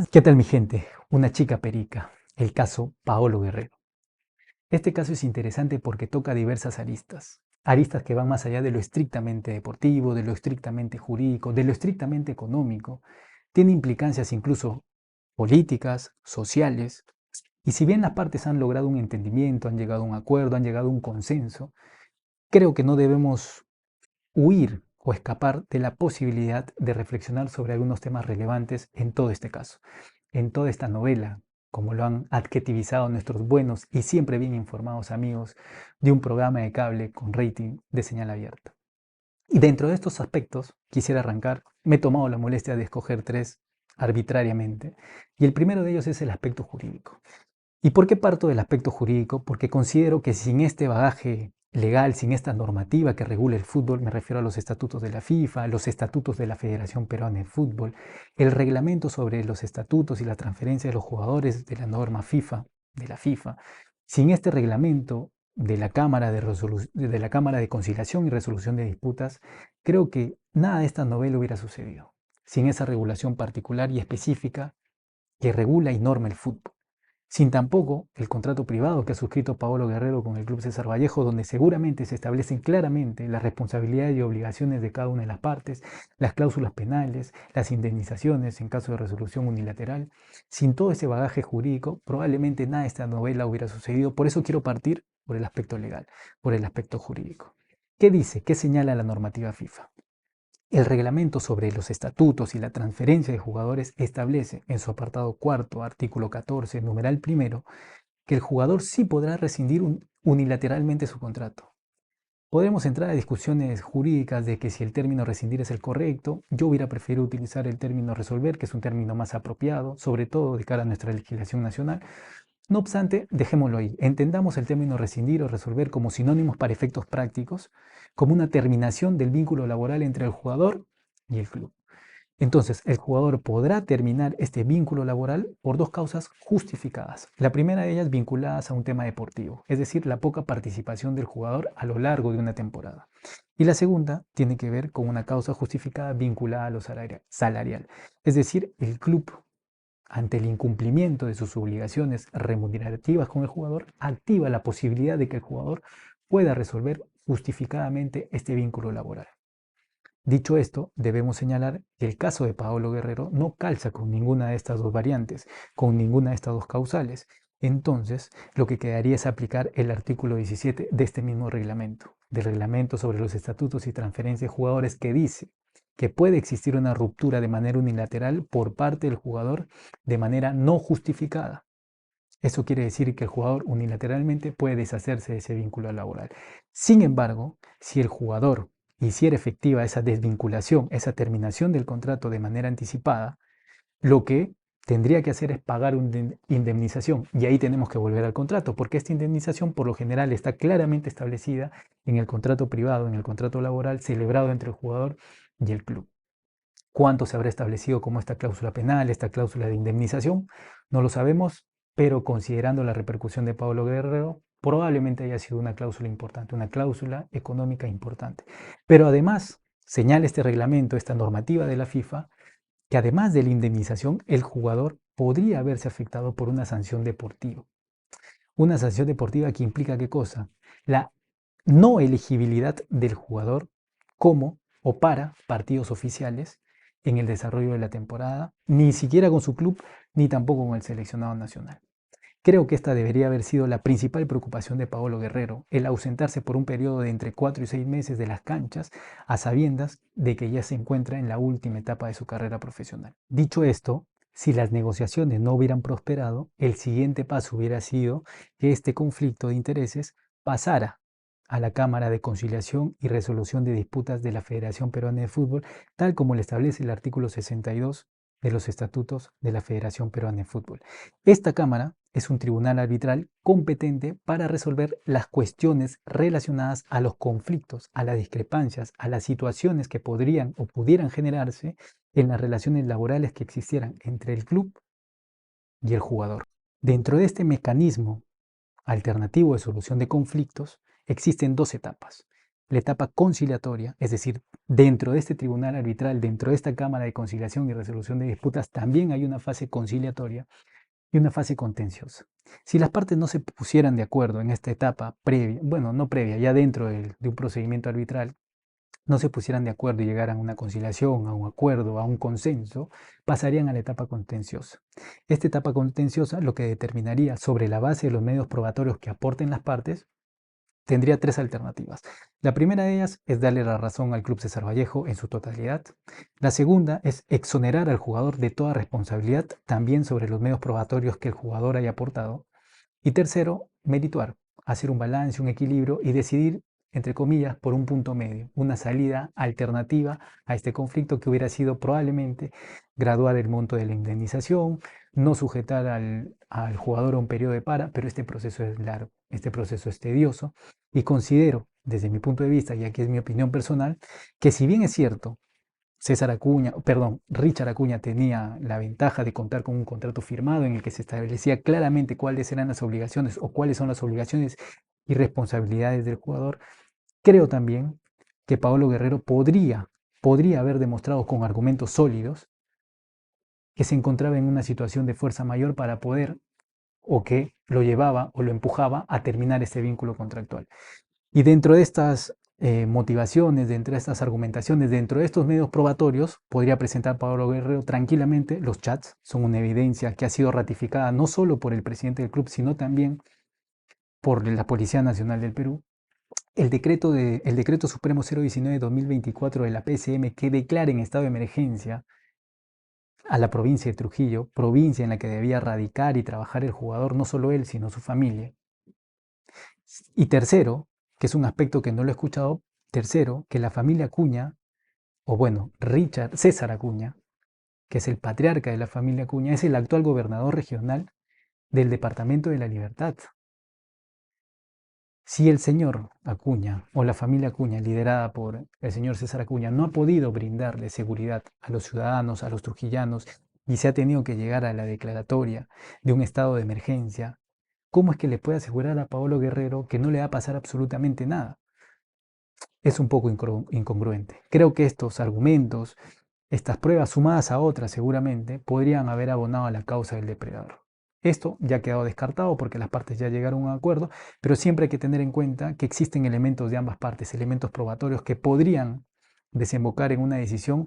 ¿Qué tal mi gente? Una chica perica, el caso Paolo Guerrero. Este caso es interesante porque toca diversas aristas, aristas que van más allá de lo estrictamente deportivo, de lo estrictamente jurídico, de lo estrictamente económico. Tiene implicancias incluso políticas, sociales, y si bien las partes han logrado un entendimiento, han llegado a un acuerdo, han llegado a un consenso, creo que no debemos huir o escapar de la posibilidad de reflexionar sobre algunos temas relevantes en todo este caso, en toda esta novela, como lo han adjetivizado nuestros buenos y siempre bien informados amigos de un programa de cable con rating de señal abierta. Y dentro de estos aspectos quisiera arrancar, me he tomado la molestia de escoger tres arbitrariamente, y el primero de ellos es el aspecto jurídico. ¿Y por qué parto del aspecto jurídico? Porque considero que sin este bagaje legal, sin esta normativa que regula el fútbol, me refiero a los estatutos de la FIFA, los estatutos de la Federación Peruana de Fútbol, el reglamento sobre los estatutos y la transferencia de los jugadores de la norma FIFA, de la FIFA, sin este reglamento de la Cámara de Conciliación y Resolución de Disputas, creo que nada de esta novela hubiera sucedido, sin esa regulación particular y específica que regula y norma el fútbol, sin tampoco el contrato privado que ha suscrito Paolo Guerrero con el Club César Vallejo, donde seguramente se establecen claramente las responsabilidades y obligaciones de cada una de las partes, las cláusulas penales, las indemnizaciones en caso de resolución unilateral. Sin todo ese bagaje jurídico, probablemente nada de esta novela hubiera sucedido. Por eso quiero partir por el aspecto legal, por el aspecto jurídico. ¿Qué dice? ¿Qué señala la normativa FIFA? El reglamento sobre los estatutos y la transferencia de jugadores establece en su apartado cuarto, artículo 14, numeral primero, que el jugador sí podrá rescindir unilateralmente su contrato. Podemos entrar a discusiones jurídicas de que si el término rescindir es el correcto. Yo hubiera preferido utilizar el término resolver, que es un término más apropiado, sobre todo de cara a nuestra legislación nacional. No obstante, dejémoslo ahí. Entendamos el término rescindir o resolver como sinónimos para efectos prácticos, como una terminación del vínculo laboral entre el jugador y el club. Entonces, el jugador podrá terminar este vínculo laboral por dos causas justificadas. La primera de ellas vinculadas a un tema deportivo, es decir, la poca participación del jugador a lo largo de una temporada. Y la segunda tiene que ver con una causa justificada vinculada a lo salarial, es decir, el club, ante el incumplimiento de sus obligaciones remunerativas con el jugador, activa la posibilidad de que el jugador pueda resolver justificadamente este vínculo laboral. Dicho esto, debemos señalar que el caso de Paolo Guerrero no calza con ninguna de estas dos variantes, con ninguna de estas dos causales. Entonces, lo que quedaría es aplicar el artículo 17 de este mismo reglamento, del reglamento sobre los estatutos y transferencias de jugadores, que dice que puede existir una ruptura de manera unilateral por parte del jugador de manera no justificada. Eso quiere decir que el jugador unilateralmente puede deshacerse de ese vínculo laboral. Sin embargo, si el jugador hiciera efectiva esa desvinculación, esa terminación del contrato de manera anticipada, lo que tendría que hacer es pagar una indemnización. Y ahí tenemos que volver al contrato, porque esta indemnización por lo general está claramente establecida en el contrato privado, en el contrato laboral celebrado entre el jugador y el club. ¿Cuánto se habrá establecido como esta cláusula penal, esta cláusula de indemnización? No lo sabemos, pero considerando la repercusión de Pablo Guerrero, probablemente haya sido una cláusula importante, una cláusula económica importante. Pero además, señala este reglamento, esta normativa de la FIFA, que además de la indemnización, el jugador podría verse afectado por una sanción deportiva. Una sanción deportiva que implica ¿qué cosa? La no elegibilidad del jugador como o para partidos oficiales en el desarrollo de la temporada, ni siquiera con su club, ni tampoco con el seleccionado nacional. Creo que esta debería haber sido la principal preocupación de Paolo Guerrero, el ausentarse por un periodo de entre 4 y 6 meses de las canchas, a sabiendas de que ya se encuentra en la última etapa de su carrera profesional. Dicho esto, si las negociaciones no hubieran prosperado, el siguiente paso hubiera sido que este conflicto de intereses pasara a la Cámara de Conciliación y Resolución de Disputas de la Federación Peruana de Fútbol, tal como lo establece el artículo 62 de los estatutos de la Federación Peruana de Fútbol. Esta Cámara es un tribunal arbitral competente para resolver las cuestiones relacionadas a los conflictos, a las discrepancias, a las situaciones que podrían o pudieran generarse en las relaciones laborales que existieran entre el club y el jugador. Dentro de este mecanismo alternativo de solución de conflictos existen dos etapas. la etapa conciliatoria, es decir, dentro de este tribunal arbitral, dentro de esta Cámara de Conciliación y Resolución de Disputas, también hay una fase conciliatoria y una fase contenciosa. Si las partes no se pusieran de acuerdo en esta etapa previa, bueno, no previa, ya dentro de un procedimiento arbitral, no se pusieran de acuerdo y llegaran a una conciliación, a un acuerdo, a un consenso, pasarían a la etapa contenciosa. Esta etapa contenciosa lo que determinaría sobre la base de los medios probatorios que aporten las partes, tendría tres alternativas. La primera de ellas es darle la razón al Club César Vallejo en su totalidad. La segunda es exonerar al jugador de toda responsabilidad, también sobre los medios probatorios que el jugador haya aportado. Y tercero, merituar, hacer un balance, un equilibrio y decidir, entre comillas, por un punto medio, una salida alternativa a este conflicto que hubiera sido probablemente graduar el monto de la indemnización, no sujetar al jugador a un periodo de para, pero este proceso es largo, este proceso es tedioso y considero, desde mi punto de vista, y aquí es mi opinión personal, que si bien es cierto, Richard Acuña tenía la ventaja de contar con un contrato firmado en el que se establecía claramente cuáles eran las obligaciones o cuáles son las obligaciones y responsabilidades del jugador. Creo también que Paolo Guerrero podría haber demostrado con argumentos sólidos que se encontraba en una situación de fuerza mayor para poder, o que lo llevaba o lo empujaba a terminar este vínculo contractual. Y dentro de estas motivaciones, dentro de estas argumentaciones, dentro de estos medios probatorios, podría presentar Pablo Guerrero tranquilamente. Los chats son una evidencia que ha sido ratificada no solo por el presidente del club, sino también por la Policía Nacional del Perú. El decreto Supremo 019-2024 de la PCM que declara en estado de emergencia a la provincia de Trujillo, provincia en la que debía radicar y trabajar el jugador, no solo él, sino su familia. Y tercero, que es un aspecto que no lo he escuchado, tercero, que la familia Acuña, o bueno, César Acuña, que es el patriarca de la familia Acuña, es el actual gobernador regional del Departamento de la Libertad. Si el señor Acuña o la familia Acuña, liderada por el señor César Acuña, no ha podido brindarle seguridad a los ciudadanos, a los trujillanos, y se ha tenido que llegar a la declaratoria de un estado de emergencia, ¿cómo es que le puede asegurar a Paolo Guerrero que no le va a pasar absolutamente nada? Es un poco incongruente. Creo que estos argumentos, estas pruebas sumadas a otras seguramente, podrían haber abonado a la causa del depredador. Esto ya ha quedado descartado porque las partes ya llegaron a un acuerdo, pero siempre hay que tener en cuenta que existen elementos de ambas partes, elementos probatorios que podrían desembocar en una decisión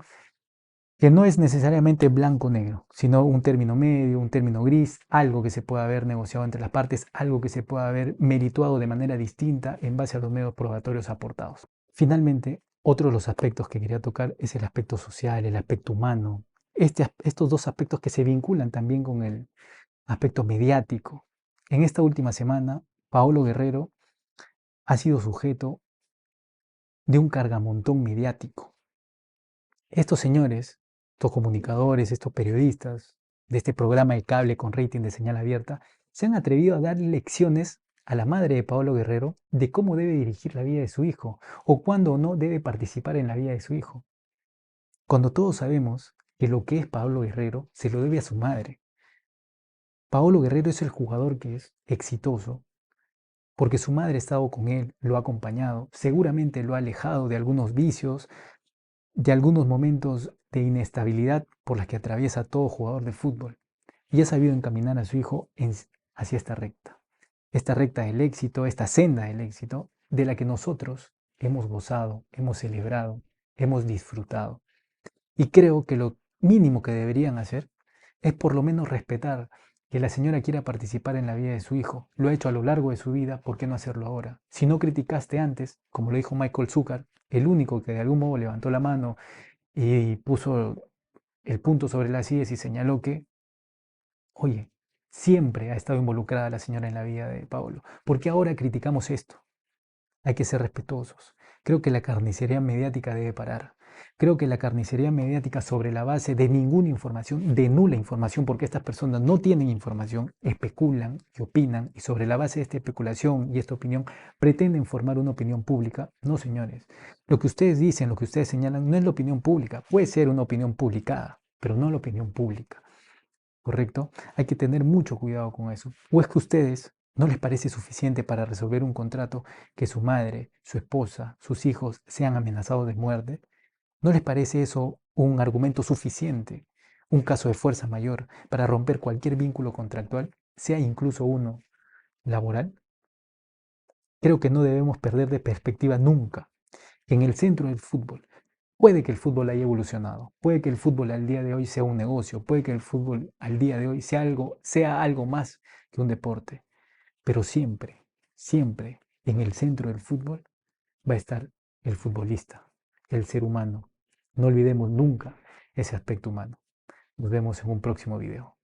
que no es necesariamente blanco-negro, sino un término medio, un término gris, algo que se pueda haber negociado entre las partes, algo que se pueda haber merituado de manera distinta en base a los medios probatorios aportados. Finalmente, otro de los aspectos que quería tocar es el aspecto social, el aspecto humano, estos dos aspectos que se vinculan también con el aspecto mediático. En esta última semana, Paolo Guerrero ha sido sujeto de un cargamontón mediático. Estos señores, estos comunicadores, estos periodistas de este programa de cable con rating de señal abierta, se han atrevido a dar lecciones a la madre de Paolo Guerrero de cómo debe dirigir la vida de su hijo o cuándo o no debe participar en la vida de su hijo. Cuando todos sabemos que lo que es Paolo Guerrero se lo debe a su madre. Paolo Guerrero es el jugador que es exitoso porque su madre ha estado con él, lo ha acompañado, seguramente lo ha alejado de algunos vicios, de algunos momentos de inestabilidad por las que atraviesa todo jugador de fútbol y ha sabido encaminar a su hijo hacia esta recta del éxito, esta senda del éxito de la que nosotros hemos gozado, hemos celebrado, hemos disfrutado. Y creo que lo mínimo que deberían hacer es por lo menos respetar que la señora quiera participar en la vida de su hijo. Lo ha hecho a lo largo de su vida, ¿por qué no hacerlo ahora? Si no criticaste antes, como lo dijo Michael Zucker, el único que de algún modo levantó la mano y puso el punto sobre las IES y señaló que, oye, siempre ha estado involucrada la señora en la vida de Pablo. ¿Por qué ahora criticamos esto? Hay que ser respetuosos. Creo que la carnicería mediática debe parar. Creo que la carnicería mediática sobre la base de ninguna información, de nula información, porque estas personas no tienen información, especulan y opinan, y sobre la base de esta especulación y esta opinión pretenden formar una opinión pública. No, señores. Lo que ustedes dicen, lo que ustedes señalan, no es la opinión pública. Puede ser una opinión publicada, pero no la opinión pública. ¿Correcto? Hay que tener mucho cuidado con eso. ¿O es que ustedes ¿No les parece suficiente para resolver un contrato que su madre, su esposa, sus hijos sean amenazados de muerte? ¿No les parece eso un argumento suficiente, un caso de fuerza mayor para romper cualquier vínculo contractual, sea incluso uno laboral? Creo que no debemos perder de perspectiva nunca que en el centro del fútbol puede que el fútbol haya evolucionado, puede que el fútbol al día de hoy sea un negocio, puede que el fútbol al día de hoy sea algo más que un deporte, pero siempre, siempre en el centro del fútbol va a estar el futbolista, el ser humano. No olvidemos nunca ese aspecto humano. Nos vemos en un próximo video.